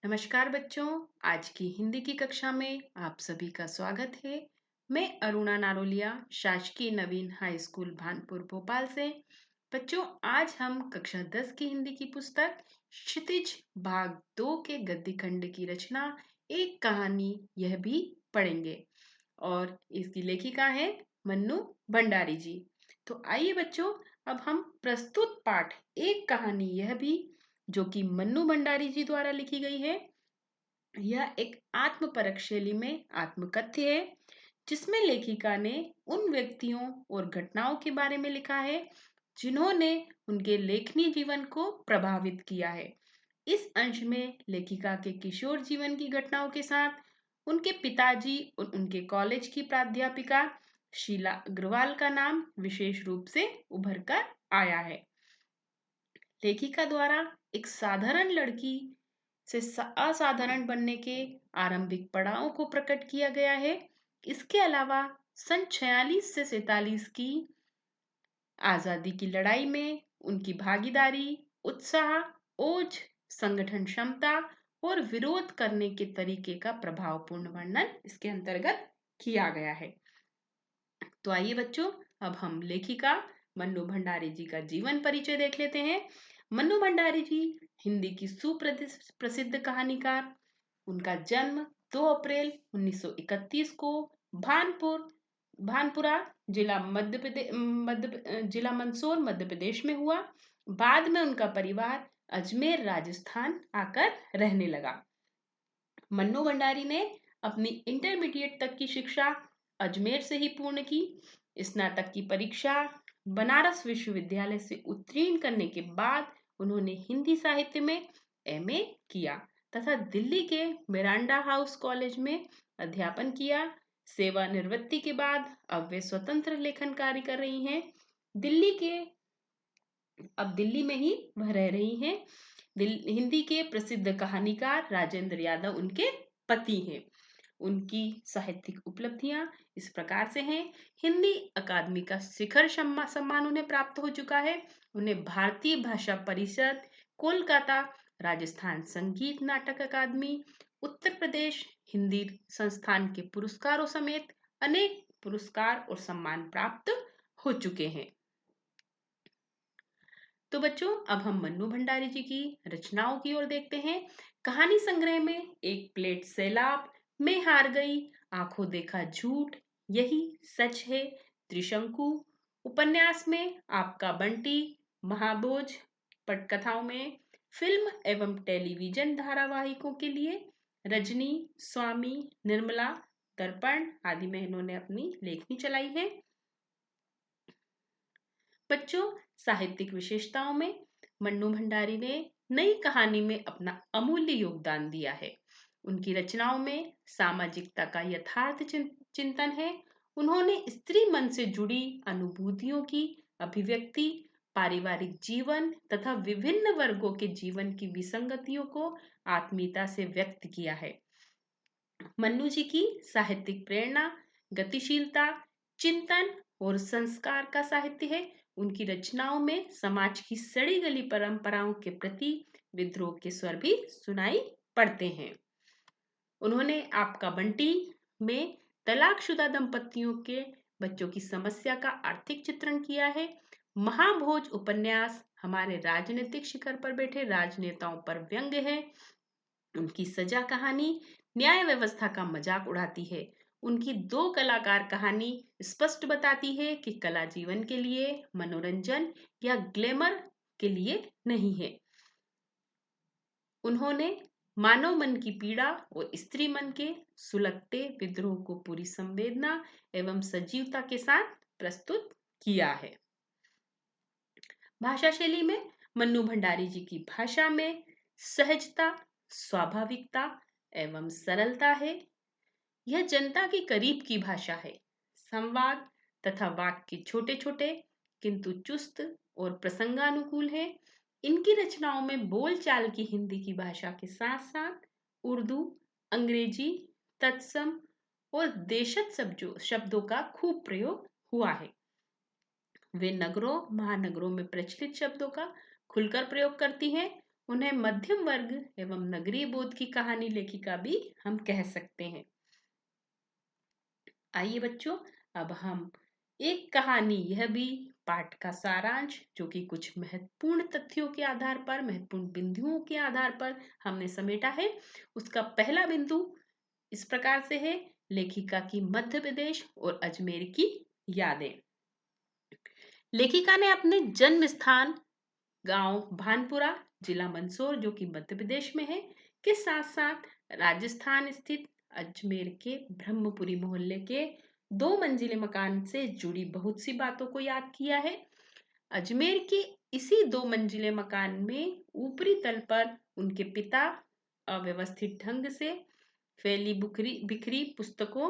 नमस्कार बच्चों। आज की हिंदी की कक्षा में आप सभी का स्वागत है। मैं अरुणा नारोलिया शासकीय नवीन हाई स्कूल भानपुर भोपाल से। बच्चों, आज हम कक्षा 10 की हिंदी की पुस्तक क्षितिज भाग 2 के गद्य खंड की रचना एक कहानी यह भी पढ़ेंगे और इसकी लेखिका है मन्नू भंडारी जी। तो आइए बच्चों, अब हम प्रस्तुत पाठ एक कहानी यह भी, जो कि मन्नू भंडारी जी द्वारा लिखी गई है, यह एक आत्मपरक शैली में आत्मकथ्य है, जिसमें लेखिका ने उन व्यक्तियों और घटनाओं के बारे में लिखा है जिन्होंने उनके लेखनी जीवन को प्रभावित किया है। इस अंश में लेखिका के किशोर जीवन की घटनाओं के साथ उनके पिताजी और उनके कॉलेज की प्राध्यापिका शीला अग्रवाल का नाम विशेष रूप से उभर कर आया है। लेखिका द्वारा एक साधारण लड़की से असाधारण बनने के आरंभिक पड़ावों को प्रकट किया गया है। इसके अलावा सन 46 से 47 की आजादी की लड़ाई में उनकी भागीदारी, उत्साह, ओज, संगठन क्षमता और विरोध करने के तरीके का प्रभावपूर्ण वर्णन इसके अंतर्गत किया गया है। तो आइए बच्चों, अब हम लेखिका मन्नू भंडारी जी का जीवन परिचय देख लेते हैं। मन्नू भंडारी जी हिंदी की सुप्रसिद्ध कहानीकार। उनका जन्म 2 अप्रैल 1931 को भानपुर भानपुरा जिला जिला मंदसौर मध्य प्रदेश में हुआ। बाद में उनका परिवार अजमेर राजस्थान आकर रहने लगा। मन्नू भंडारी ने अपनी इंटरमीडिएट तक की शिक्षा अजमेर से ही पूर्ण की। स्नातक की परीक्षा बनारस विश्वविद्यालय से उत्तीर्ण करने के बाद उन्होंने हिंदी साहित्य में एमए किया तथा दिल्ली के मिरांडा हाउस कॉलेज में अध्यापन किया। सेवानिवृत्ति के बाद अब वे स्वतंत्र लेखन कार्य कर रही हैं। अब दिल्ली में ही वह रह रही हैं। हिंदी के प्रसिद्ध कहानीकार राजेंद्र यादव उनके पति हैं। उनकी साहित्यिक उपलब्धियां इस प्रकार से हैं। हिंदी अकादमी का शिखर सम्मान उन्हें प्राप्त हो चुका है। उन्हें भारतीय भाषा परिषद, कोलकाता राजस्थान संगीत नाटक अकादमी, उत्तर प्रदेश हिंदी संस्थान के पुरस्कारों समेत अनेक पुरस्कार और सम्मान प्राप्त हो चुके हैं। तो बच्चों, अब हम मन्नू भंडारी जी की रचनाओं की ओर देखते हैं। कहानी संग्रह में एक प्लेट सैलाब, मैं हार गई, आंखों देखा झूठ, यही सच है, त्रिशंकु, उपन्यास में आपका बंटी, महाभोज, पटकथाओं में, फिल्म एवं टेलीविजन धारावाहिकों के लिए रजनी, स्वामी, निर्मला, दर्पण आदि में इन्होंने अपनी लेखनी चलाई है। बच्चों, साहित्यिक विशेषताओं में मन्नू भंडारी ने नई कहानी में अपना अमूल्य योगदान दिया है। उनकी रचनाओं में सामाजिकता का यथार्थ चिंतन है। उन्होंने स्त्री मन से जुड़ी अनुभूतियों की अभिव्यक्ति, पारिवारिक जीवन तथा विभिन्न वर्गों के जीवन की विसंगतियों को आत्मीयता से व्यक्त किया है। मन्नू जी की साहित्यिक प्रेरणा गतिशीलता, चिंतन और संस्कार का साहित्य है। उनकी रचनाओं में समाज की सड़ी गली परंपराओं के प्रति विद्रोह के स्वर भी सुनाई पड़ते हैं। उन्होंने आपका बंटी में तलाकशुदा दंपतियों के बच्चों की समस्या का आर्थिक चित्रण किया है। महाभोज उपन्यास हमारे राजनीतिक शिखर पर बैठे राजनेताओं पर व्यंग्य है। उनकी सजा कहानी न्याय व्यवस्था का मजाक उड़ाती है। उनकी दो कलाकार कहानी स्पष्ट बताती है कि कला जीवन के लिए मनोरंजन या ग्लैमर के लिए नहीं है। उन्होंने मानव मन की पीड़ा और स्त्री मन के सुलगते विद्रोह को पूरी संवेदना एवं सजीवता के साथ प्रस्तुत किया है। भाषा शैली में मन्नू भंडारी जी की भाषा में सहजता, स्वाभाविकता एवं सरलता है। यह जनता के करीब की भाषा है। संवाद तथा वाक्य छोटे छोटे किंतु चुस्त और प्रसंगानुकूल है। इनकी रचनाओं में बोलचाल की हिंदी की भाषा के साथ साथ उर्दू, अंग्रेजी, तत्सम और देशज शब्दों का खूब प्रयोग हुआ है। वे नगरों महानगरों में प्रचलित शब्दों का खुलकर प्रयोग करती हैं उन्हें मध्यम वर्ग एवं नगरीय बोध की कहानी लेखिका भी हम कह सकते हैं। आइए बच्चों, अब हम एक कहानी, यह भी पाठ का सारांश, जो कि कुछ महत्वपूर्ण तथ्यों के आधार पर, महत्वपूर्ण बिंदुओं के आधार पर हमने समेटा है। उसका पहला बिंदु इस प्रकार से है: लेखिका की मध्य प्रदेश और अजमेर की यादें। लेखिका ने अपने जन्म स्थान गांव भानपुरा, जिला मंदसौर, जो कि मध्य प्रदेश में है, के साथ साथ राजस्थान स्थित अजमेर के ब्रह्मपुरी मोहल्ले के 2 मंजिले मकान से जुड़ी बहुत सी बातों को याद किया है। अजमेर के इसी 2 मंजिले मकान में ऊपरी तल पर उनके पिता अव्यवस्थित ढंग से फैली बिखरी पुस्तकों,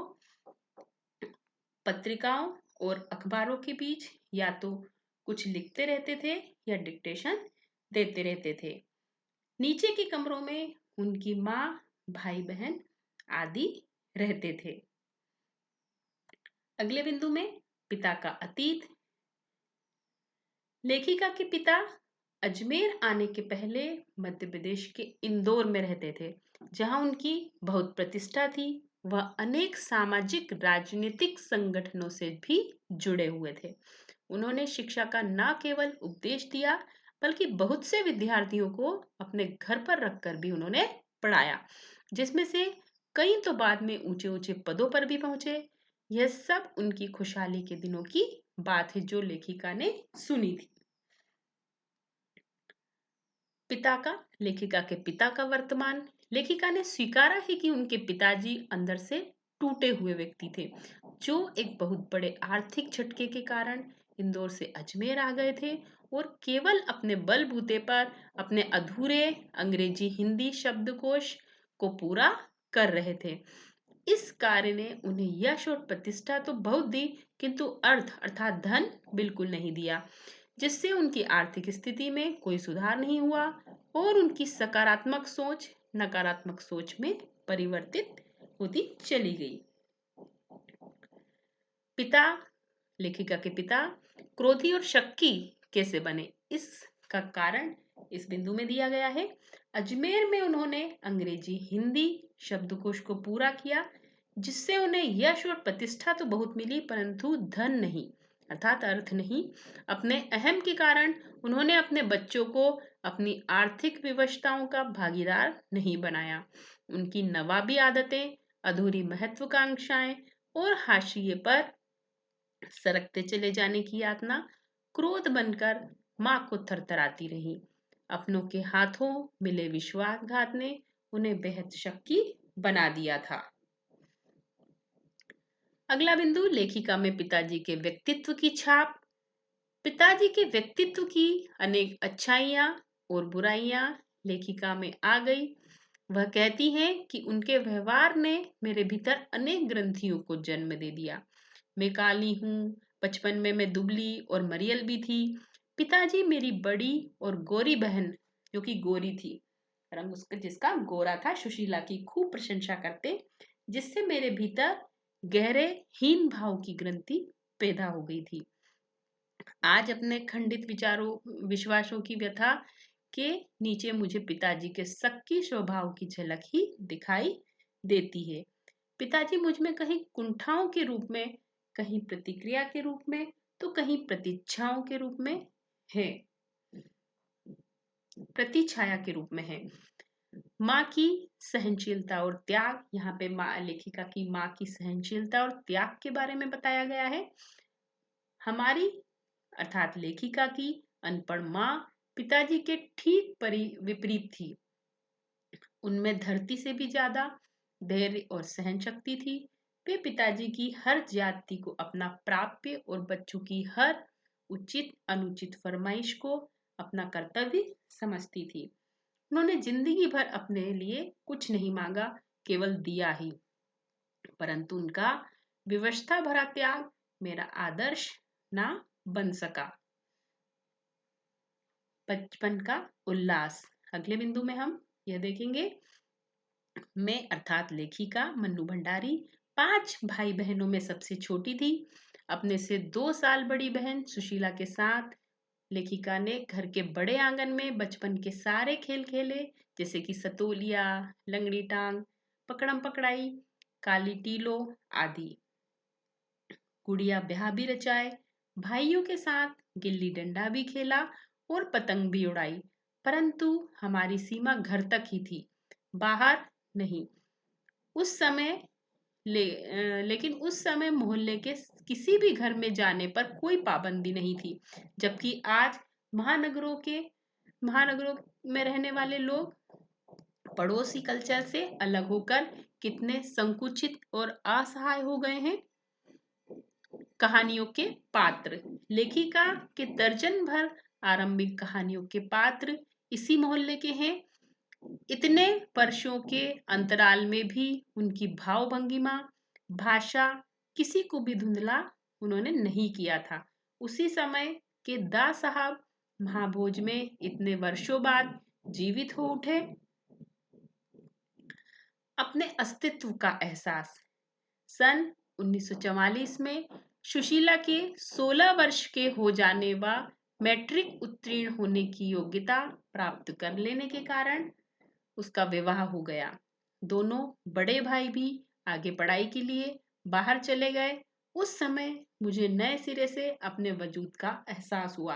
पत्रिकाओं और अखबारों के बीच या तो कुछ लिखते रहते थे या डिक्टेशन देते रहते थे। नीचे के कमरों में उनकी माँ, भाई बहन आदि रहते थे। अगले बिंदु में पिता का अतीत। लेखिका के पिता अजमेर आने के पहले मध्य प्रदेश के इंदौर में रहते थे, जहां उनकी बहुत प्रतिष्ठा थी। वह अनेक सामाजिक राजनीतिक संगठनों से भी जुड़े हुए थे। उन्होंने शिक्षा का न केवल उपदेश दिया, बल्कि बहुत से विद्यार्थियों को अपने घर पर रखकर भी उन्होंने पढ़ाया, जिसमें से कई तो बाद में ऊंचे ऊंचे पदों पर भी पहुंचे। यह सब उनकी खुशहाली के दिनों की बात है, जो लेखिका ने सुनी थी। लेखिका के पिता का वर्तमान। लेखिका ने स्वीकारा है कि उनके पिताजी अंदर से टूटे हुए व्यक्ति थे, जो एक बहुत बड़े आर्थिक झटके के कारण इंदौर से अजमेर आ गए थे और केवल अपने बलबूते पर अपने अधूरे अंग्रेजी हिंदी शब्दकोश को पूरा कर रहे थे। इस कार्य ने उन्हें यश और प्रतिष्ठा तो बहुत दी, किंतु अर्थ अर्थात धन बिल्कुल नहीं दिया, जिससे उनकी आर्थिक स्थिति में कोई सुधार नहीं हुआ और उनकी सकारात्मक सोच नकारात्मक सोच में परिवर्तित होती चली गई। पिता लेखिका के पिता क्रोधी और शक्की कैसे बने, इसका कारण इस बिंदु में दिया गया है। अजमेर में उन्होंने अंग्रेजी हिंदी शब्दकोश को पूरा किया, जिससे उन्हें यश और प्रतिष्ठा तो बहुत मिली, परंतु धन नहीं अर्थात अर्थ नहीं। अपने अहम के कारण उन्होंने अपने बच्चों को अपनी आर्थिक विवशताओं का भागीदार नहीं बनाया। उनकी नवाबी आदतें, अधूरी महत्वाकांक्षाएं और हाशिए पर सरकते चले जाने की यातना क्रोध बनकर मां को थरथराती रही। अपनों के हाथों मिले विश्वासघात ने उन्हें बेहद शक्की बना दिया था। अगला बिंदु लेखिका में पिताजी के व्यक्तित्व की छाप। पिताजी के व्यक्तित्व की अनेक अच्छाइयां और बुराइयां लेखिका में आ गई। वह कहती हैं कि उनके व्यवहार ने मेरे भीतर अनेक ग्रंथियों को जन्म दे दिया। मैं काली हूँ, बचपन में मैं दुबली और मरियल भी थी। पिताजी मेरी बड़ी और गोरी बहन, जो कि गोरी थी, रंग उसका जिसका गोरा था, सुशीला की खूब प्रशंसा करते, जिससे मेरे भीतर गहरे हीन भाव की ग्रंथि पैदा हो गई थी। आज अपने खंडित विचारों विश्वासों की व्यथा के नीचे मुझे पिताजी के सक्की स्वभाव की झलक ही दिखाई देती है। पिताजी मुझ में कहीं कुंठाओं के रूप में, कहीं प्रतिक्रिया के रूप में, तो कहीं प्रतीक्षाओं के रूप में है, प्रतिछाया के रूप में है। माँ की सहनशीलता और त्याग, यहाँ पे माँ लेखिका की माँ की सहनशीलता और त्याग के बारे में बताया गया है। हमारी अर्थात लेखिका की अनपढ़ माँ पिताजी के ठीक विपरीत थी। उनमें धरती से भी ज्यादा धैर्य और सहन शक्ति थी। वे पिताजी की हर ज्यादती को अपना प्राप्य और बच्चों की हर उचित अनुचित फरमाइश को अपना कर्तव्य समझती थी। उन्होंने जिंदगी भर अपने लिए कुछ नहीं मांगा, केवल दिया ही, परंतु उनका विवशता भरा त्याग मेरा आदर्श ना बन सका। बचपन का उल्लास। अगले बिंदु में हम यह देखेंगे, मैं अर्थात लेखिका मन्नू भंडारी 5 भाई बहनों में सबसे छोटी थी। अपने से 2 साल बड़ी बहन सुशीला के साथ लेखिका ने घर के बड़े आंगन में बचपन के सारे खेल खेले, जैसे कि सतोलिया, लंगड़ी टांग, पकड़म पकड़ाई, काली टीलो आदि। गुड़िया ब्याह भी रचाए, भाइयों के साथ गिल्ली डंडा भी खेला और पतंग भी उड़ाई। परंतु हमारी सीमा घर तक ही थी, बाहर नहीं। उस समय लेकिन उस समय मोहल्ले के किसी भी घर में जाने पर कोई पाबंदी नहीं थी, जबकि आज महानगरों के महानगरों में रहने वाले लोग पड़ोसी कल्चर से अलग होकर कितने संकुचित और असहाय हो गए हैं। कहानियों के पात्र, लेखिका के दर्जन भर आरंभिक कहानियों के पात्र इसी मोहल्ले के हैं। इतने वर्षों के अंतराल में भी उनकी भाव भंगिमा, भाषा किसी को भी धुंधला उन्होंने नहीं किया था। उसी समय के दा साहब महाभोज में इतने वर्षों बाद जीवित हो उठे। अपने अस्तित्व का एहसास। सन 1944 में सुशीला के 16 वर्ष के हो जाने व मैट्रिक उत्तीर्ण होने की योग्यता प्राप्त कर लेने के कारण उसका विवाह हो गया। दोनों बड़े भाई भी आगे पढ़ाई के लिए बाहर चले गए। उस समय मुझे नए सिरे से अपने वजूद का एहसास हुआ।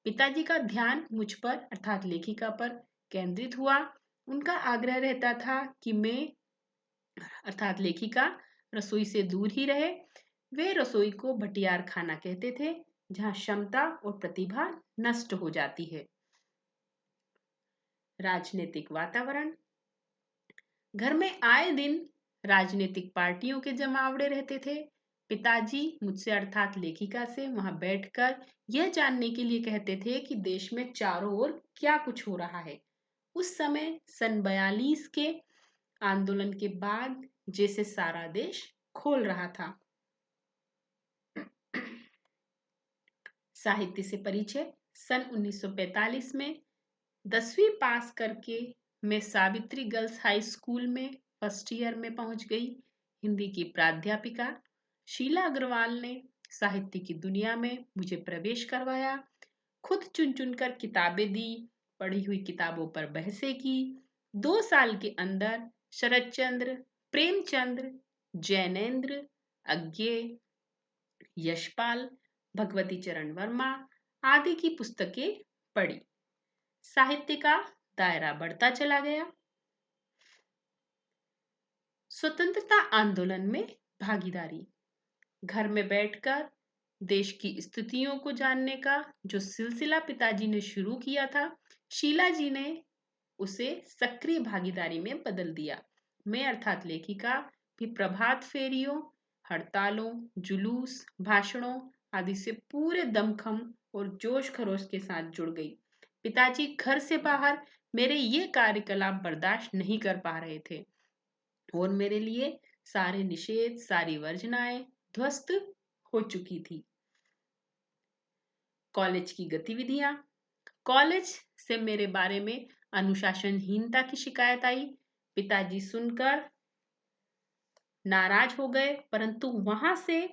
पिताजी का ध्यान मुझ पर अर्थात लेखिका पर केंद्रित हुआ। उनका आग्रह रहता था कि मैं अर्थात लेखिका रसोई से दूर ही रहे। वे रसोई को भटियार खाना कहते थे, जहां क्षमता और प्रतिभा नष्ट हो जाती है। राजनीतिक वातावरण। घर में आए दिन राजनीतिक पार्टियों के जमावड़े रहते थे। पिताजी मुझसे अर्थात लेखिका से वहां बैठकर यह जानने के लिए कहते थे कि देश में चारों ओर क्या कुछ हो रहा है। उस समय सन 42 के आंदोलन के बाद जैसे सारा देश खोल रहा था। साहित्य से परिचय। सन 1945 में 10वीं पास करके मैं सावित्री गर्ल्स हाई स्कूल में फर्स्ट ईयर में पहुंच गई। हिंदी की प्राध्यापिका शीला अग्रवाल ने साहित्य की दुनिया में मुझे प्रवेश करवाया। खुद चुन चुन कर किताबें दी, पढ़ी हुई किताबों पर बहसें की। 2 साल के अंदर शरतचंद्र, प्रेमचंद्र, जैनेन्द्र, अज्ञे, यशपाल, भगवती चरण वर्मा आदि की पुस्तकें पढ़ी। साहित्य का दायरा बढ़ता चला गया। स्वतंत्रता आंदोलन में भागीदारी। घर में बैठकर देश की स्थितियों को जानने का जो सिलसिला पिताजी ने शुरू किया था, शीला जी ने उसे सक्रिय भागीदारी में बदल दिया। मैं अर्थात लेखिका भी प्रभात फेरियों, हड़तालों, जुलूस, भाषणों आदि से पूरे दमखम और जोश खरोश के साथ जुड़ गई। पिताजी घर से बाहर मेरे ये कार्यकलाप बर्दाश्त नहीं कर पा रहे थे और मेरे लिए सारे निषेध, सारी वर्जनाएं ध्वस्त हो चुकी थी। कॉलेज की गतिविधियां। कॉलेज से मेरे बारे में अनुशासनहीनता की शिकायत आई। पिताजी सुनकर नाराज हो गए, परंतु वहां से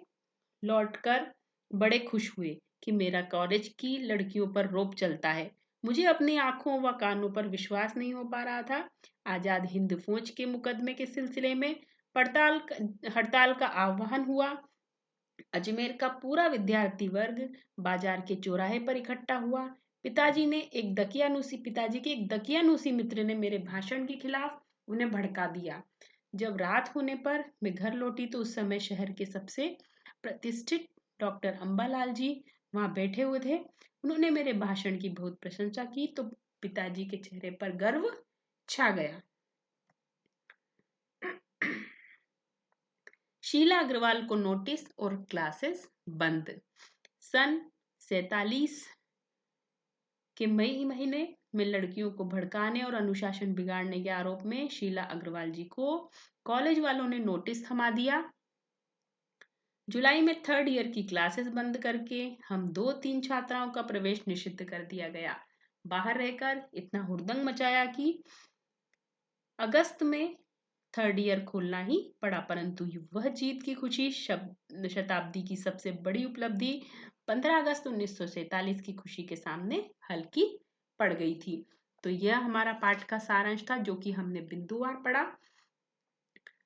लौटकर बड़े खुश हुए कि मेरा कॉलेज की लड़कियों पर रोब चलता है। मुझे अपनी आंखों व कानों पर विश्वास नहीं हो पा रहा था। आजाद हिंद फौज के मुकदमे के सिलसिले में हड़ताल का आह्वान हुआ। अजमेर का पूरा विद्यार्थी वर्ग बाजार के चौराहे पर इकट्ठा हुआ। पिताजी के एक दकियानूसी मित्र ने मेरे भाषण के खिलाफ उन्हें भड़का दिया। जब रात होने पर मैं घर लौटी तो उस समय शहर के सबसे प्रतिष्ठित डॉक्टर अंबालाल जी वहां बैठे हुए थे। उन्होंने मेरे भाषण की बहुत प्रशंसा की तो पिताजी के चेहरे पर गर्व छा गया। शीला अग्रवाल को नोटिस और क्लासेस बंद। सन 47 के मई महीने में लड़कियों को भड़काने और अनुशासन बिगाड़ने के आरोप में शीला अग्रवाल जी को कॉलेज वालों ने नोटिस थमा दिया। जुलाई में 3rd ईयर की क्लासेस बंद करके हम 2-3 छात्राओं का प्रवेश निषिद्ध कर दिया गया। बाहर रहकर इतना हुड़दंग मचाया कि अगस्त में थर्ड ईयर खोलना ही पड़ा, परंतु वह जीत की खुशी शताब्दी की सबसे बड़ी उपलब्धि 15 अगस्त 1947 की खुशी के सामने हल्की पड़ गई थी। तो यह हमारा पाठ का सारांश था जो कि हमने बिंदुवार पढ़ा।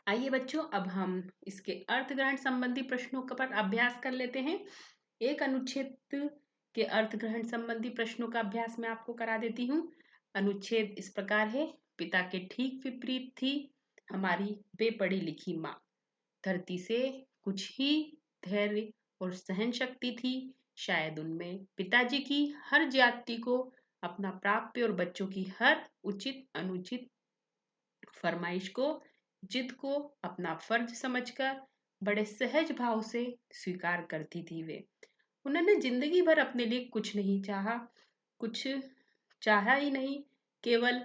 आइए बच्चों, अब हम इसके अर्थ ग्रहण संबंधी प्रश्नों पर अभ्यास कर लेते हैं। एक अनुच्छेद के अर्थ ग्रहण संबंधी प्रश्नों का अभ्यास मैं आपको करा देती हूँ। अनुच्छेद इस प्रकार है। पिता के ठीक विपरीत थी हमारी बेपढ़ी लिखी माँ। धरती से कुछ ही धैर्य और सहन शक्ति थी। शायद उनमें पिताजी की हर ज्यादती को अपना प्राप्य और बच्चों की हर उचित अनुचित फरमाइश को, जिद को अपना फर्ज समझकर बड़े सहज भाव से स्वीकार करती थी। वे उन्होंने जिंदगी भर अपने लिए कुछ नहीं चाहा, कुछ चाहा ही नहीं, केवल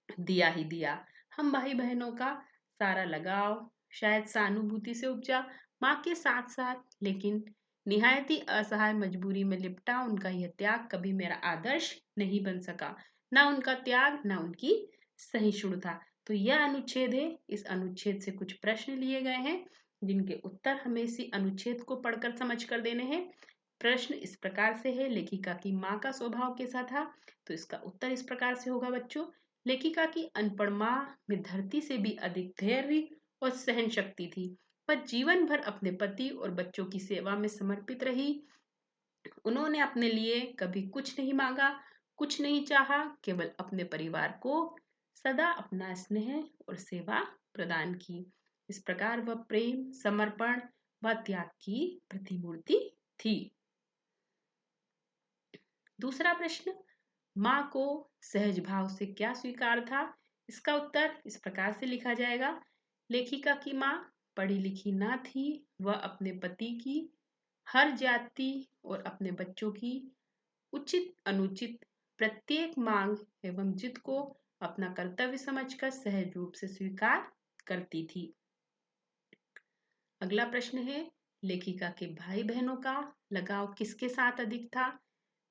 दिया ही दिया। हम भाई बहनों का सारा लगाव शायद सहानुभूति से उपजा माँ के साथ साथ, लेकिन निहायत ही असहाय मजबूरी में लिपटा उनका यह त्याग कभी मेरा आदर्श नहीं बन सका। ना उनका त्याग, ना उनकी सहिष्णुता। तो यह अनुच्छेद है। इस अनुच्छेद से कुछ प्रश्न लिए गए हैं जिनके उत्तर हमें इसी अनुच्छेद को पढ़कर समझ कर देने हैं। प्रश्न इस प्रकार से है, लेखिका की माँ का स्वभाव कैसा था? तो इसका उत्तर इस प्रकार से होगा बच्चों। लेखिका की अनपढ़ माँ में धरती से भी अधिक धैर्य और सहन शक्ति थी। वह जीवन भर अपने पति और बच्चों की सेवा में समर्पित रही। उन्होंने अपने लिए कभी कुछ नहीं मांगा, कुछ नहीं चाहा, केवल अपने परिवार को सदा अपना स्नेह और सेवा प्रदान की। इस प्रकार वह प्रेम, समर्पण व त्याग की प्रतिमूर्ति थी। दूसरा प्रश्न, माँ को सहज भाव से क्या स्वीकार था? इसका उत्तर इस प्रकार से लिखा जाएगा। लेखिका की माँ पढ़ी लिखी ना थी। वह अपने पति की हर जाति और अपने बच्चों की उचित अनुचित प्रत्येक मांग एवं जिद को अपना कर्तव्य समझकर सहज रूप से स्वीकार करती थी। अगला प्रश्न है, लेखिका के भाई बहनों का लगाव किसके साथ अधिक था?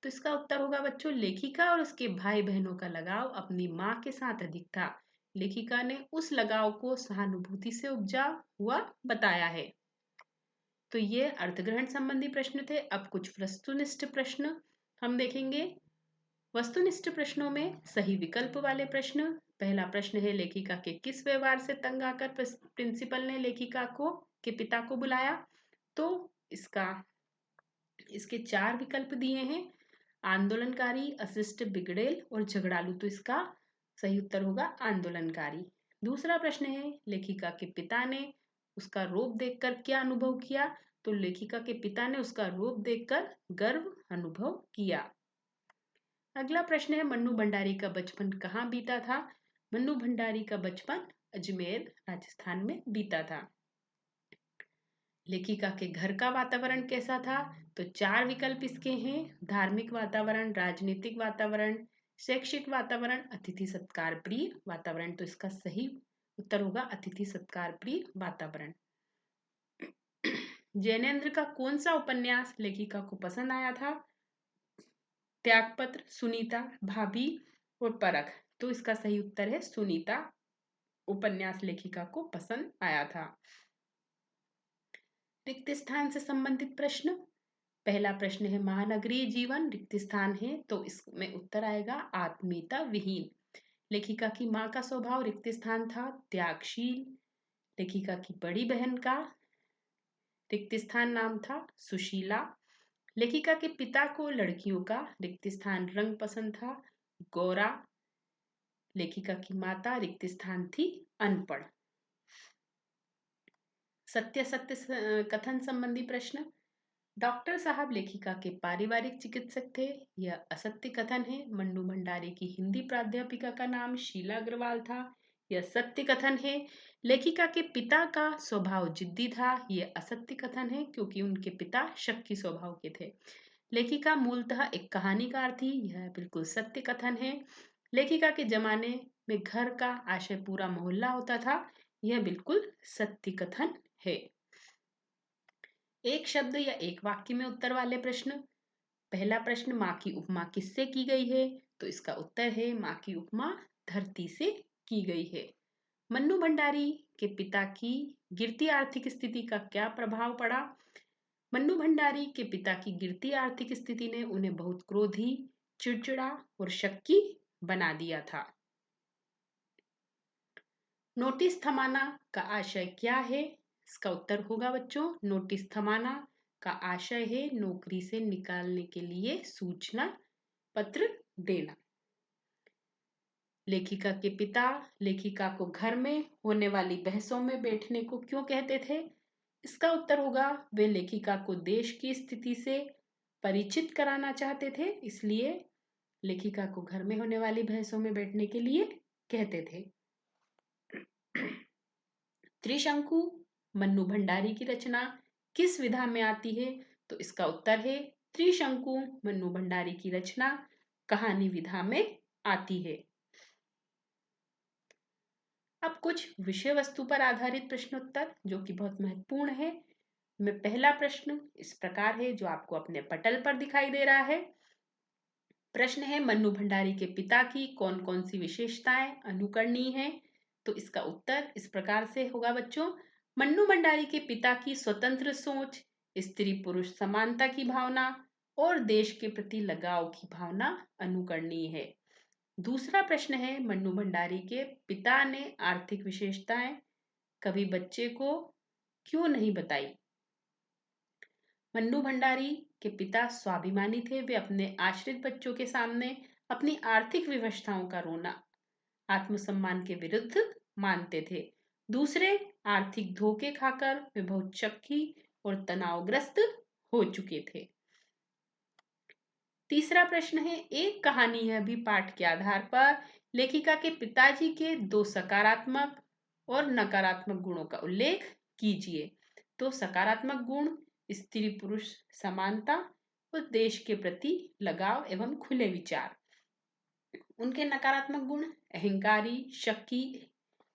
तो इसका उत्तर होगा बच्चों, लेखिका और उसके भाई बहनों का लगाव अपनी माँ के साथ अधिक था। लेखिका ने उस लगाव को सहानुभूति से उपजा हुआ बताया है। तो ये अर्थग्रहण संबंधी प्रश्न थे। अब कुछ वस्तुनिष्ठ प्रश्न हम देखेंगे। वस्तुनिष्ठ प्रश्नों में सही विकल्प वाले प्रश्न। पहला प्रश्न है, लेखिका के किस व्यवहार से तंग आकर प्रिंसिपल ने लेखिका को के पिता को बुलाया? तो इसके 4 विकल्प दिए हैं। आंदोलनकारी, अशिष्ट, बिगड़ेल और झगड़ालू। तो इसका सही उत्तर होगा आंदोलनकारी। दूसरा प्रश्न है, लेखिका के पिता ने उसका रूप देखकर क्या अनुभव किया? तो लेखिका के पिता ने उसका रूप देखकर गर्व अनुभव किया। अगला प्रश्न है, मन्नू भंडारी का बचपन कहाँ बीता था? मन्नू भंडारी का बचपन अजमेर राजस्थान में बीता था। लेखिका के घर का वातावरण कैसा था? तो 4 विकल्प इसके हैं। धार्मिक वातावरण, राजनीतिक वातावरण, शैक्षिक वातावरण, अतिथि सत्कार प्रिय वातावरण। तो इसका सही उत्तर होगा अतिथि सत्कार प्रिय वातावरण। जैनेन्द्र का कौन सा उपन्यास लेखिका को पसंद आया था? त्यागपत्र, सुनीता, भाभी और परख। तो इसका सही उत्तर है सुनीता उपन्यास लेखिका को पसंद आया था। रिक्त स्थान से संबंधित प्रश्न। पहला प्रश्न है, महानगरीय जीवन रिक्त स्थान है, तो इसमें उत्तर आएगा आत्मीयता विहीन। लेखिका की माँ का स्वभाव रिक्त स्थान था त्यागशील। लेखिका की बड़ी बहन का रिक्त स्थान नाम था सुशीला। लेखिका के पिता को लड़कियों का रिक्त स्थान रंग पसंद था गोरा। लेखिका की माता रिक्त स्थान थी अनपढ़। सत्य सत्य कथन संबंधी प्रश्न। डॉक्टर साहब लेखिका के पारिवारिक चिकित्सक थे, यह असत्य कथन है। मन्नू भंडारी की हिंदी प्राध्यापिका का नाम शीला अग्रवाल था, यह सत्य कथन है। लेखिका के पिता का स्वभाव जिद्दी था, यह असत्य कथन है क्योंकि उनके पिता शक्की स्वभाव के थे। लेखिका मूलतः एक कहानीकार थी, यह बिल्कुल सत्य कथन है। लेखिका के जमाने में घर का आशय पूरा मोहल्ला होता था, यह बिल्कुल सत्य कथन है। एक शब्द या एक वाक्य में उत्तर वाले प्रश्न। पहला प्रश्न, माँ की उपमा किससे की गई है? तो इसका उत्तर है माँ की उपमा धरती से की गई है। मन्नू भंडारी के पिता की गिरती आर्थिक स्थिति का क्या प्रभाव पड़ा? मन्नू भंडारी के पिता की गिरती आर्थिक स्थिति ने उन्हें बहुत क्रोधी, चिड़चिड़ा और शक्की बना दिया था। नोटिस थमाना का आशय क्या है? इसका उत्तर होगा बच्चों, नोटिस थमाना का आशय है नौकरी से निकालने के लिए सूचना पत्र देना। लेखिका के पिता लेखिका को घर में होने वाली बहसों में बैठने को क्यों कहते थे? इसका उत्तर होगा, वे लेखिका को देश की स्थिति से परिचित कराना चाहते थे, इसलिए लेखिका को घर में होने वाली बहसों में बैठने के लिए कहते थे। त्रिशंकु मन्नू भंडारी की रचना किस विधा में आती है? तो इसका उत्तर है, त्रिशंकु मन्नू भंडारी की रचना कहानी विधा में आती है। अब कुछ विषय वस्तु पर आधारित प्रश्नोत्तर जो कि बहुत महत्वपूर्ण है। में पहला प्रश्न इस प्रकार है, जो आपको अपने पटल पर दिखाई दे रहा है। प्रश्न है, मन्नू भंडारी के पिता की कौन कौन सी विशेषताएं अनुकरणीय हैं? तो इसका उत्तर इस प्रकार से होगा बच्चों, मन्नू भंडारी के पिता की स्वतंत्र सोच, स्त्री पुरुष समानता की भावना और देश के प्रति लगाव की भावना अनुकरणीय है। दूसरा प्रश्न है, मन्नू भंडारी के पिता ने आर्थिक विशेषताएं कभी बच्चे को क्यों नहीं बताई? मन्नू भंडारी के पिता स्वाभिमानी थे, वे अपने आश्रित बच्चों के सामने अपनी आर्थिक विवशताओं का रोना आत्मसम्मान के विरुद्ध मानते थे। दूसरे, आर्थिक धोखे खाकर वे बहुत शक्की और तनावग्रस्त हो चुके थे। तीसरा प्रश्न है, एक कहानी है भी पाठ के आधार पर लेखिका के पिताजी के दो सकारात्मक और नकारात्मक गुणों का उल्लेख कीजिए। तो सकारात्मक गुण स्त्री पुरुष समानता और देश के प्रति लगाव एवं खुले विचार। उनके नकारात्मक गुण अहंकारी, शक्की,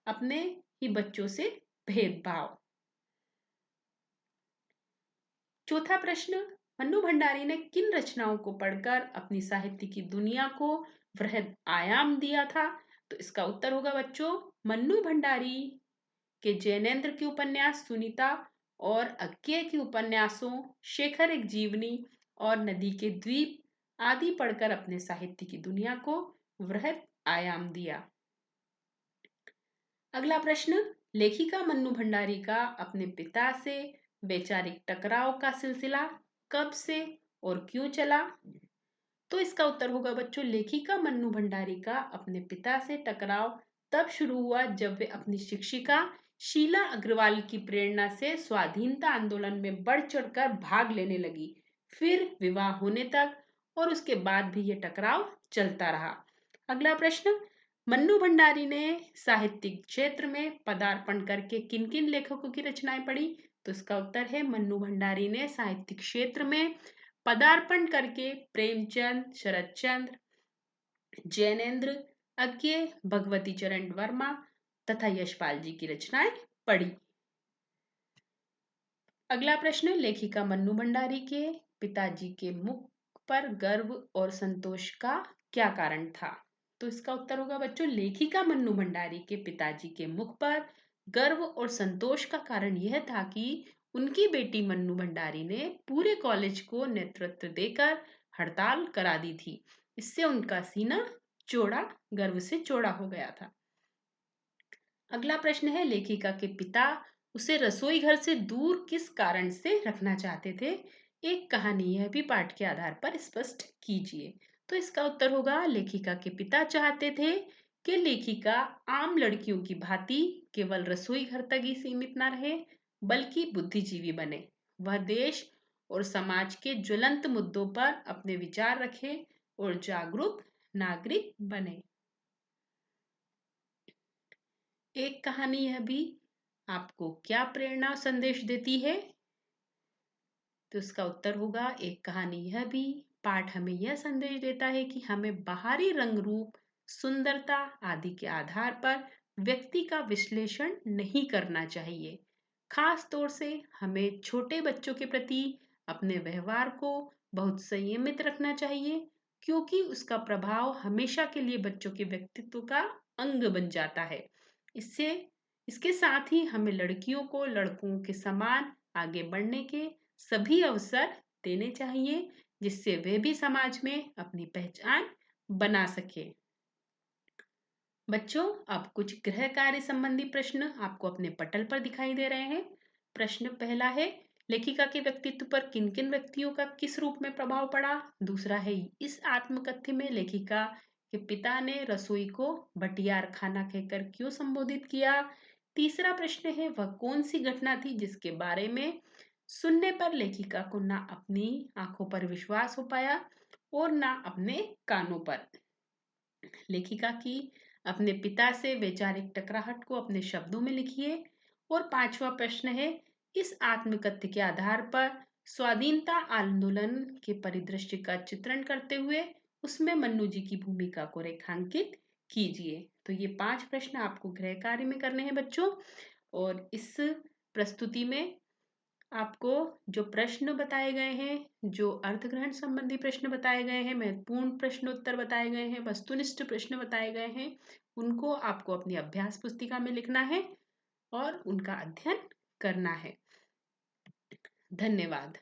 अपने ही बच्चों से भेदभाव। चौथा प्रश्न, मन्नू भंडारी ने किन रचनाओं को पढ़कर अपनी साहित्य की दुनिया को वृहद आयाम दिया था? तो इसका उत्तर होगा बच्चों, मन्नू भंडारी के जैनेन्द्र के उपन्यास सुनीता और अज्ञे के उपन्यासों शेखर एक जीवनी और नदी के द्वीप आदि पढ़कर अपने साहित्य की दुनिया को वृहद आयाम दिया। अगला प्रश्न, लेखिका मन्नू भंडारी का अपने पिता से वैचारिक टकराव का सिलसिला कब से और क्यों चला? तो इसका उत्तर होगा बच्चों, लेखिका मन्नू भंडारी का अपने पिता से टकराव तब शुरू हुआ जब वे अपनी शिक्षिका शीला अग्रवाल की प्रेरणा से स्वाधीनता आंदोलन में बढ़ चढ़कर भाग लेने लगी। फिर विवाह होने तक और उसके बाद भी ये टकराव चलता रहा। अगला प्रश्न, मन्नू भंडारी ने साहित्यिक क्षेत्र में पदार्पण करके किन किन लेखकों की रचनाएं पढ़ी? तो इसका उत्तर है, मन्नू भंडारी ने साहित्यिक क्षेत्र में पदार्पण करके प्रेमचंद, शरदचंद्र, जैनेन्द्र, अज्ञे, भगवती चरण वर्मा तथा यशपाल जी की रचनाएं पढ़ी। अगला प्रश्न, लेखिका मन्नू भंडारी के पिताजी के मुख पर गर्व और संतोष का क्या कारण था? तो इसका उत्तर होगा बच्चों, लेखिका मन्नू भंडारी के पिताजी के मुख पर गर्व और संतोष का कारण यह था कि उनकी बेटी मन्नू भंडारी ने पूरे कॉलेज को नेतृत्व देकर हड़ताल करा दी थी। इससे उनका सीना चौड़ा, गर्व से चौड़ा हो गया था। अगला प्रश्न है, लेखिका के पिता उसे रसोई घर से दूर किस कारण से रखना चाहते थे? एक कहानी यह भी पाठ के आधार पर स्पष्ट कीजिए। तो इसका उत्तर होगा, लेखिका के पिता चाहते थे कि लेखिका आम लड़कियों की भांति केवल रसोई घर तक ही सीमित न रहे, बल्कि बुद्धिजीवी बने। वह देश और समाज के ज्वलंत मुद्दों पर अपने विचार रखे और जागरूक नागरिक बने। एक कहानी यह भी आपको क्या प्रेरणा और संदेश देती है? तो इसका उत्तर होगा, एक कहानी यह भी पाठ हमें यह संदेश देता है कि हमें बाहरी रंग रूप, सुंदरता आदि के आधार पर व्यक्ति का विश्लेषण नहीं करना चाहिए। खास तौर से हमें छोटे बच्चों के प्रति अपने व्यवहार को बहुत संयमित रखना चाहिए, क्योंकि उसका प्रभाव हमेशा के लिए बच्चों के व्यक्तित्व का अंग बन जाता है। इससे इसके साथ ही हमें लड़कियों को लड़कों के समान आगे बढ़ने के सभी अवसर देने चाहिए, जिससे वे भी समाज में अपनी पहचान बना सके। बच्चों, अब कुछ गृह कार्य संबंधी प्रश्न आपको अपने पटल पर दिखाई दे रहे हैं। प्रश्न पहला है, लेखिका के व्यक्तित्व पर किन किन व्यक्तियों का किस रूप में प्रभाव पड़ा। दूसरा है, इस आत्मकथ्य में लेखिका के पिता ने रसोई को भटियार खाना कहकर क्यों संबोधित किया। तीसरा प्रश्न है, वह कौन सी घटना थी जिसके बारे में सुनने पर लेखिका को ना अपनी आंखों पर विश्वास हो पाया और ना अपने कानों पर। लेखिका की अपने पिता से वैचारिक टकराहट को अपने शब्दों में लिखिए। और पांचवा प्रश्न है, इस आत्मकथ्य के आधार पर स्वाधीनता आंदोलन के परिदृश्य का चित्रण करते हुए उसमें मन्नू जी की भूमिका को रेखांकित कीजिए। तो ये 5 प्रश्न आपको गृह कार्य में करने हैं बच्चों। और इस प्रस्तुति में आपको जो प्रश्न बताए गए हैं, जो अर्थग्रहण संबंधी प्रश्न बताए गए हैं, महत्वपूर्ण प्रश्नोत्तर बताए गए हैं, वस्तुनिष्ठ प्रश्न बताए गए हैं, उनको आपको अपनी अभ्यास पुस्तिका में लिखना है और उनका अध्ययन करना है। धन्यवाद।